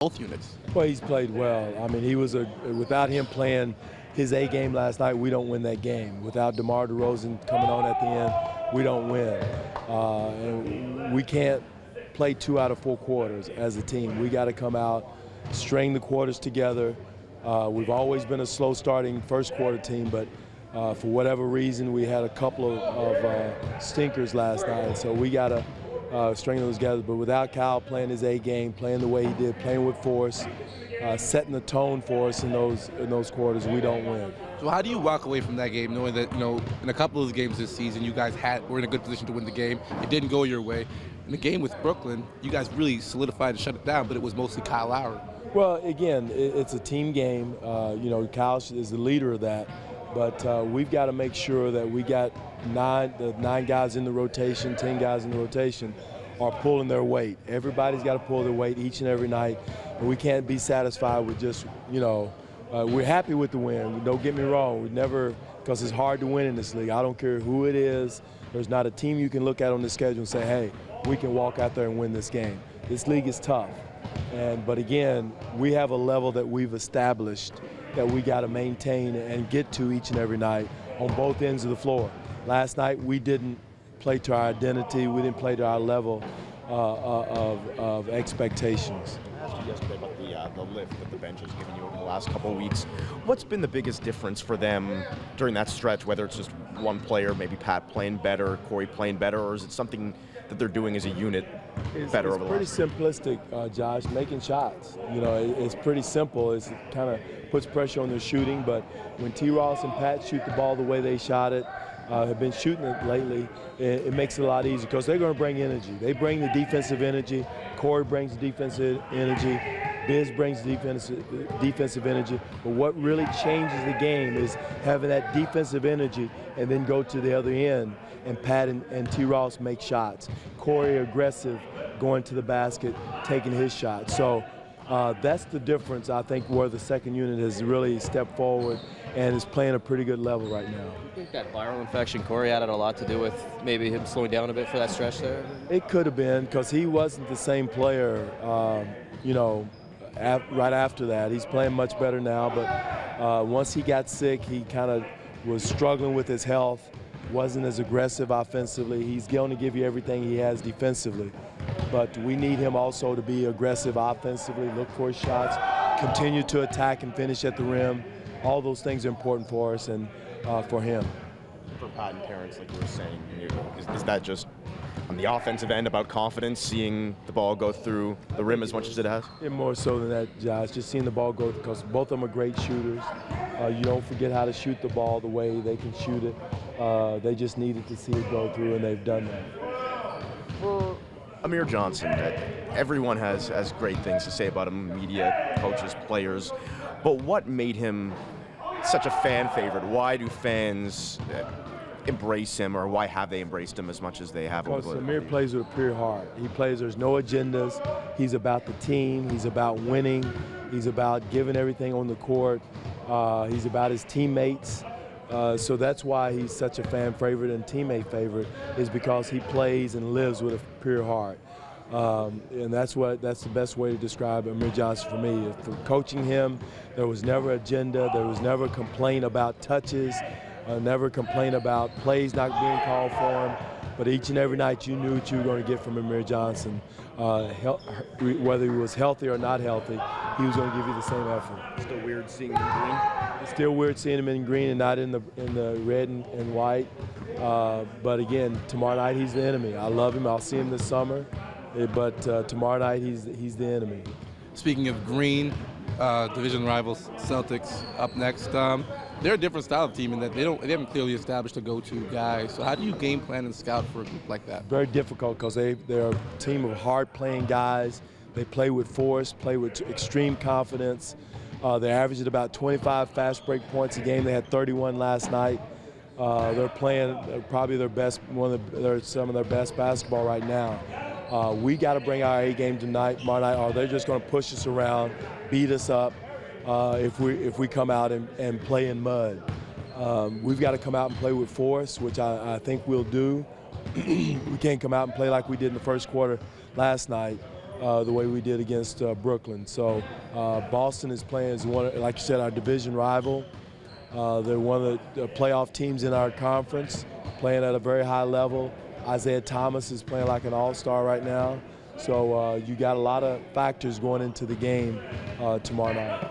both units. Well, he's played well. I mean, without him playing his A game last night, we don't win that game. Without DeMar DeRozan coming on at the end, we don't win. And we can't play 2 out of 4 quarters as a team. We got to come out, string the quarters together. We've always been a slow starting first quarter team, but for whatever reason, we had a couple of stinkers last night. So we got to string those together. But without Kyle playing his A game, playing the way he did, playing with force, setting the tone for us in those quarters, we don't win. So how do you walk away from that game knowing that, in a couple of the games this season, you guys were in a good position to win the game. It didn't go your way. In the game with Brooklyn, you guys really solidified and shut it down, but it was mostly Kyle Lowry. Well, again, it's a team game. Kyle is the leader of that. But we've got to make sure that we got the 9 guys in the rotation, 10 guys in the rotation are pulling their weight. Everybody's got to pull their weight each and every night. And we can't be satisfied with just, we're happy with the win. Don't get me wrong. Because it's hard to win in this league. I don't care who it is. There's not a team you can look at on the schedule and say, hey, we can walk out there and win this game. This league is tough. But again, we have a level that we've established that we got to maintain and get to each and every night on both ends of the floor. Last night we didn't play to our identity. We didn't play to our level of expectations. I asked you yesterday about the lift that the bench has given you over the last couple of weeks. What's been the biggest difference for them during that stretch, whether it's just one player, maybe Pat playing better, Corey playing better, or is it something that they're doing as a unit better over the last? It's pretty simplistic, Josh, making shots. It's pretty simple. It kind of puts pressure on their shooting, but when T. Ross and Pat shoot the ball the way they shot it, have been shooting it lately, it makes it a lot easier because they're going to bring energy. They bring the defensive energy. Corey brings the defensive energy. Biz brings the defensive energy. But what really changes the game is having that defensive energy and then go to the other end and Pat and T. Ross make shots. Corey aggressive, going to the basket, taking his shot. So that's the difference, I think, where the second unit has really stepped forward and is playing a pretty good level right now. I think that viral infection Corey had a lot to do with maybe him slowing down a bit for that stretch there? It could have been because he wasn't the same player, right after that. He's playing much better now, but once he got sick, he kind of was struggling with his health, wasn't as aggressive offensively. He's going to give you everything he has defensively, but we need him also to be aggressive offensively, look for his shots, continue to attack and finish at the rim. All those things are important for us and for him. For Pat and Terrence, like you were saying, is that just on the offensive end about confidence, seeing the ball go through the rim as much as it has? Yeah, more so than that, Josh. Just seeing the ball go, because both of them are great shooters. You don't forget how to shoot the ball the way they can shoot it. They just needed to see it go through, and they've done that. For Amir Johnson, everyone has great things to say about him, media, coaches, players. But what made him such a fan favorite? Why do fans embrace him, or why have they embraced him as much as they have? Because Amir plays with a pure heart. He plays, there's no agendas. He's about the team. He's about winning. He's about giving everything on the court. He's about his teammates. So that's why he's such a fan favorite and teammate favorite, is because he plays and lives with a pure heart. And that's the best way to describe Amir Johnson for me. For coaching him, there was never agenda. There was never complaint about touches. Never complain about plays not being called for him, but each and every night you knew what you were going to get from Amir Johnson. Whether he was healthy or not healthy, he was going to give you the same effort. Still weird seeing him in green? It's still weird seeing him in green and not in the red and white. But again, tomorrow night he's the enemy. I love him. I'll see him this summer, but tomorrow night he's the enemy. Speaking of green, division rivals Celtics up next. They're a different style of team in that they haven't clearly established a go-to guy. So how do you game plan and scout for a group like that? Very difficult, because they're a team of hard-playing guys. They play with force, play with extreme confidence. They averaged about 25 fast break points a game. They had 31 last night. They're playing probably some of their best basketball right now. We got to bring our A game tomorrow night, or they're just going to push us around, beat us up. If we come out and play in mud. We've got to come out and play with force, which I think we'll do. We can't come out and play like we did in the first quarter last night. the way we did against Brooklyn. So Boston is playing as one, like you said, our division rival. They're one of the playoff teams in our conference, playing at a very high level. Isaiah Thomas is playing like an all-star right now. So you got a lot of factors going into the game tomorrow night.